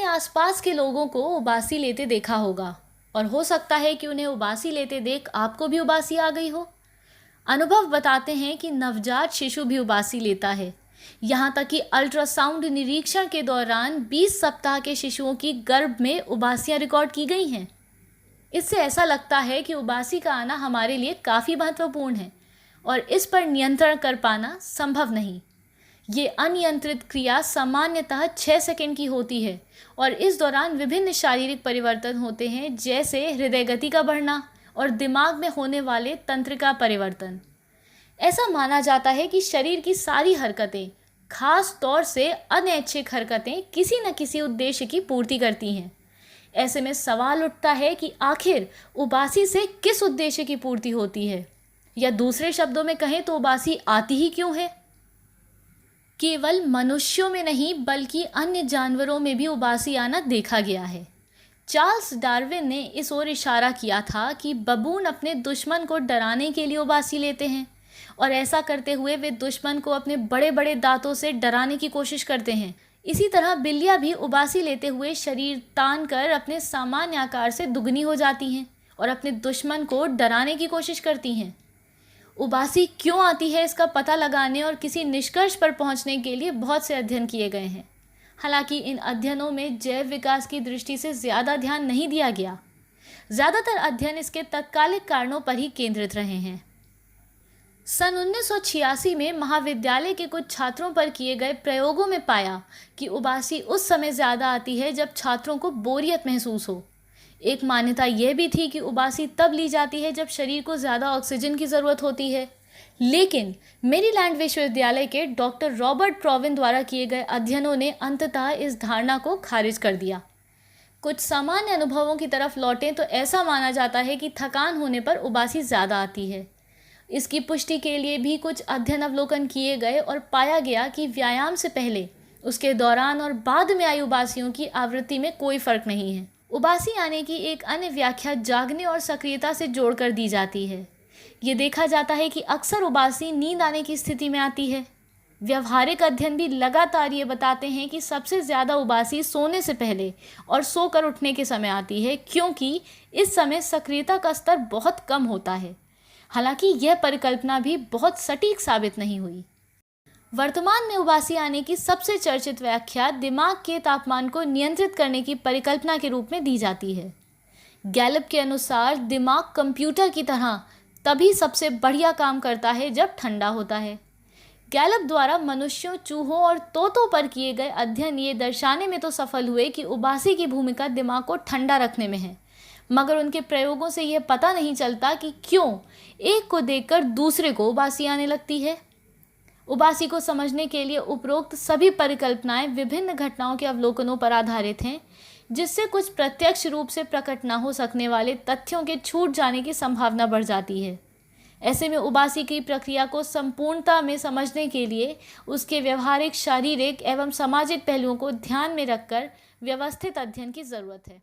आसपास के लोगों को उबासी लेते देखा होगा और हो सकता है कि उन्हें उबासी लेते देख आपको भी उबासी आ गई हो। अनुभव बताते हैं कि नवजात शिशु भी उबासी लेता है। यहाँ तक कि अल्ट्रासाउंड निरीक्षण के दौरान 20 सप्ताह के शिशुओं की गर्भ में उबासियाँ रिकॉर्ड की गई हैं। इससे ऐसा लगता है कि उबासी का आना हमारे लिए काफ़ी महत्वपूर्ण है और इस पर नियंत्रण कर पाना संभव नहीं। ये अनियंत्रित क्रिया सामान्यतः 6 सेकंड की होती है और इस दौरान विभिन्न शारीरिक परिवर्तन होते हैं, जैसे हृदय गति का बढ़ना और दिमाग में होने वाले तंत्रिका परिवर्तन। ऐसा माना जाता है कि शरीर की सारी हरकतें, खास तौर से अनैच्छिक हरकतें, किसी न किसी उद्देश्य की पूर्ति करती हैं। ऐसे में सवाल उठता है कि आखिर उबासी से किस उद्देश्य की पूर्ति होती है, या दूसरे शब्दों में कहें तो उबासी आती ही क्यों है। केवल मनुष्यों में नहीं बल्कि अन्य जानवरों में भी उबासी आना देखा गया है। चार्ल्स डार्विन ने इस ओर इशारा किया था कि बबून अपने दुश्मन को डराने के लिए उबासी लेते हैं और ऐसा करते हुए वे दुश्मन को अपने बड़े बड़े दांतों से डराने की कोशिश करते हैं। इसी तरह बिल्लियां भी उबासी लेते हुए शरीर तान कर अपने सामान्य आकार से दुगनी हो जाती हैं और अपने दुश्मन को डराने की कोशिश करती हैं। उबासी क्यों आती है, इसका पता लगाने और किसी निष्कर्ष पर पहुंचने के लिए बहुत से अध्ययन किए गए हैं। हालांकि इन अध्ययनों में जैव विकास की दृष्टि से ज़्यादा ध्यान नहीं दिया गया। ज़्यादातर अध्ययन इसके तत्कालिक कारणों पर ही केंद्रित रहे हैं। सन 1986 में महाविद्यालय के कुछ छात्रों पर किए गए प्रयोगों में पाया कि उबासी उस समय ज़्यादा आती है जब छात्रों को बोरियत महसूस हो। एक मान्यता यह भी थी कि उबासी तब ली जाती है जब शरीर को ज़्यादा ऑक्सीजन की ज़रूरत होती है। लेकिन मेरीलैंड विश्वविद्यालय के डॉक्टर रॉबर्ट प्रोविन द्वारा किए गए अध्ययनों ने अंततः इस धारणा को खारिज कर दिया। कुछ सामान्य अनुभवों की तरफ लौटें तो ऐसा माना जाता है कि थकान होने पर उबासी ज़्यादा आती है। इसकी पुष्टि के लिए भी कुछ अध्ययन अवलोकन किए गए और पाया गया कि व्यायाम से पहले, उसके दौरान और बाद में आई उबासियों की आवृत्ति में कोई फर्क नहीं है। उबासी आने की एक अन्य व्याख्या जागने और सक्रियता से जोड़कर दी जाती है। ये देखा जाता है कि अक्सर उबासी नींद आने की स्थिति में आती है। व्यवहारिक अध्ययन भी लगातार ये बताते हैं कि सबसे ज़्यादा उबासी सोने से पहले और सोकर उठने के समय आती है, क्योंकि इस समय सक्रियता का स्तर बहुत कम होता है। हालांकि यह परिकल्पना भी बहुत सटीक साबित नहीं हुई। वर्तमान में उबासी आने की सबसे चर्चित व्याख्या दिमाग के तापमान को नियंत्रित करने की परिकल्पना के रूप में दी जाती है। गैलप के अनुसार दिमाग कंप्यूटर की तरह तभी सबसे बढ़िया काम करता है जब ठंडा होता है। गैलप द्वारा मनुष्यों, चूहों और तोतों पर किए गए अध्ययन ये दर्शाने में तो सफल हुए कि उबासी की भूमिका दिमाग को ठंडा रखने में है, मगर उनके प्रयोगों से यह पता नहीं चलता कि क्यों एक को देखकर दूसरे को उबासी आने लगती है। उबासी को समझने के लिए उपरोक्त सभी परिकल्पनाएं विभिन्न घटनाओं के अवलोकनों पर आधारित हैं, जिससे कुछ प्रत्यक्ष रूप से प्रकट न हो सकने वाले तथ्यों के छूट जाने की संभावना बढ़ जाती है। ऐसे में उबासी की प्रक्रिया को संपूर्णता में समझने के लिए उसके व्यवहारिक, शारीरिक एवं सामाजिक पहलुओं को ध्यान में रखकर व्यवस्थित अध्ययन की ज़रूरत है।